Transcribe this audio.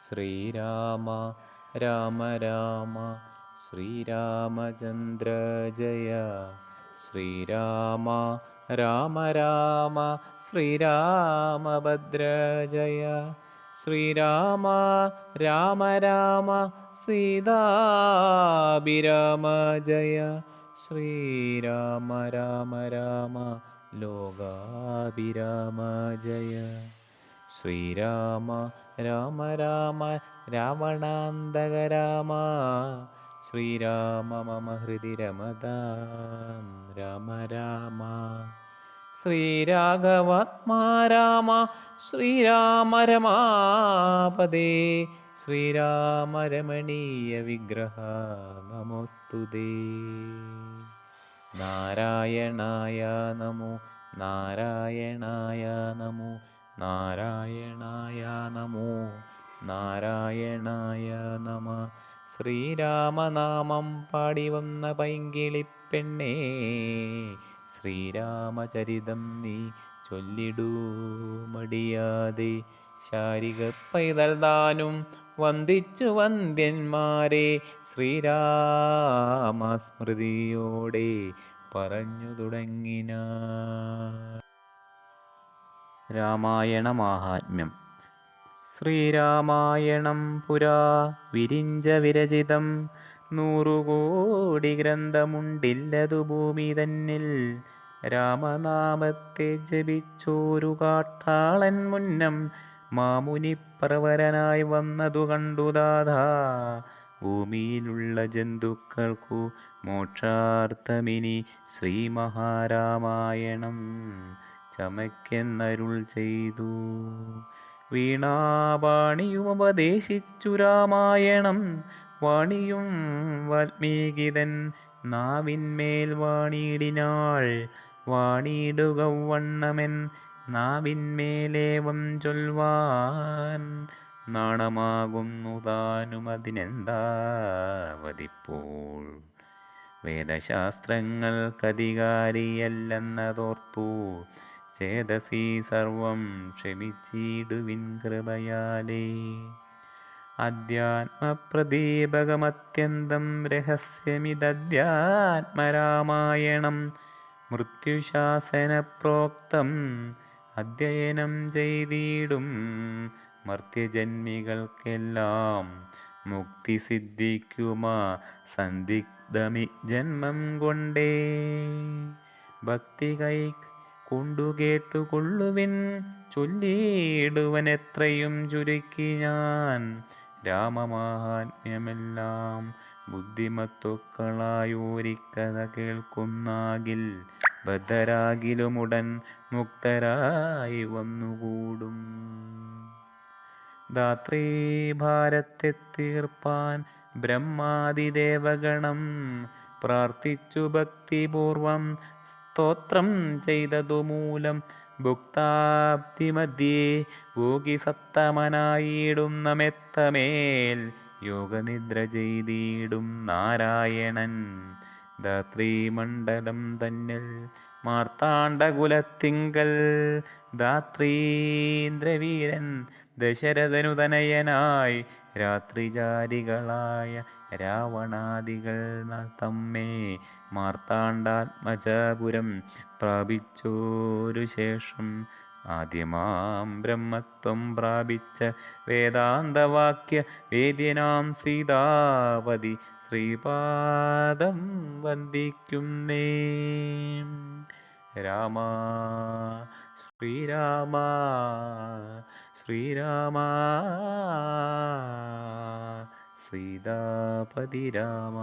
ശ്രീരാമ രാമ രാമ ശ്രീരാമചന്ദ്ര ജയ. ശ്രീരാമ രാമ രാമ ശ്രീരാമഭദ്ര ജയ. ശ്രീരാമ രാമ രാമ സീതാഭിരാമ ജയ. ശ്രീരാമ രാമ രാമ ലോകാഭിരാമ ജയ. ശ്രീരാമ രാമ രാമ രാവണാന്തക രാമ. ശ്രീരാമ മമ ഹൃദി രമതാം രാമ രാമ. ശ്രീരാഘവാത്മാ രാമ ശ്രീരാമ രമാപദേ. ശ്രീരാമ രമണീയ വിഗ്രഹ നമോസ്തുതേ. നാരായണായ നമോ നാരായണായ നമോ നാരായണായ നമോ നാരായണായ നമ. ശ്രീരാമനാമം പാടി വന്ന പൈങ്കിളിപ്പെണ്ണേ, ശ്രീരാമചരിതം നീ ചൊല്ലിടൂ മടിയാതെ. ശാരിക പൈതൽ താനും വന്ദിച്ചു വന്ദ്യന്മാരെ, ശ്രീരാമസ്മൃതിയോടെ പറഞ്ഞു തുടങ്ങിന. രാമായണ മാഹാത്മ്യം. ശ്രീരാമായണം പുരാ വിരിഞ്ച വിരചിതം. 100 കോടി ഗ്രന്ഥമുണ്ടില്ലതു ഭൂമി തന്നിൽ. രാമനാമത്തെ ജപിച്ചോരു കാട്ടാളൻ മുന്നം മാമുനിപ്രവരനായി വന്നതു കണ്ടു ദാദാ. ഭൂമിയിലുള്ള ജന്തുക്കൾക്കു മോക്ഷാർത്ഥമിനി ശ്രീമഹാരാമായണം ചമയ്ക്കെന്നരുൾ ചെയ്തു. വീണാപാണിയും ഉപദേശിച്ചു രാമായണം. വാണിയും വാൽമീകിതൻ നാവിന്മേൽ വാണിയിടിനാൾ. വാണിയിടുക വണ്ണമെൻ നാവിന്മേലേവം ചൊൽവാൻ. നാണമാകുന്നു താനും അതിനെന്താവതിപ്പോൾ. വേദശാസ്ത്രങ്ങൾക്കധികാരിയല്ലെന്നതോർത്തു ചേതസി സർവം ക്ഷമിച്ചിടുവിൻ കൃപയാലേ. അധ്യാത്മപ്രദീപകമത്യന്തം രഹസ്യമിതധ്യാത്മരാമായണം. മൃത്യുശാസനപ്രോക്തം അധ്യയനം ചെയ്തിടും മർത്യജന്മികൾക്കെല്ലാം മുക്തി സിദ്ധിക്കുമാ സന്ദിഗ്ധമി ജന്മം കൊണ്ടേ. ഭക്തി കൈ കൊണ്ടുകേട്ടുകൊള്ളുവിൻ ചൊല്ലിയിടുവൻ എത്രയും ചുരുക്കി ഞാൻ. രാമമാഹാത്മ്യമെല്ലാം ബുദ്ധിമത്തൊക്കളായോരിക്കഥ കേൾക്കുന്നാകിൽ ബദ്ധരാകിലുമുടൻ മുക്തരായി വന്നുകൂടും. ധാത്രീഭാരത്തെ തീർപ്പാൻ ബ്രഹ്മാദിദേവഗണം പ്രാർത്ഥിച്ചു ഭക്തിപൂർവം സ്തോത്രം ചെയ്തതുമൂലം ഭുക്താബ്ദിമധ്യേ ഭോഗിസത്തമനായിടുന്ന മെത്തമേൽ യോഗനിദ്ര ചെയ്തിടും നാരായണൻ. ധാത്രീമണ്ഡലം തന്നിൽ മാർത്താണ്ഡകുലത്തിങ്കൽ ധാത്രീന്ദ്രവീരൻ ദശരഥനുതനയനായി രാത്രിചാരികളായ രാവണാദികൾ തമ്മേ മാർത്താണ്ഡാത്മജപുരം പ്രാപിച്ചോരു ശേഷം ആദ്യമാം ബ്രഹ്മത്വം പ്രാപിച്ച വേദാന്തവാക്യ വേദ്യനാം സീതാപതി ശ്രീപാദം വന്ദിക്കുന്നേ. രാമ ശ്രീരാമ ശ്രീരാമ സീതാപതി രാമ.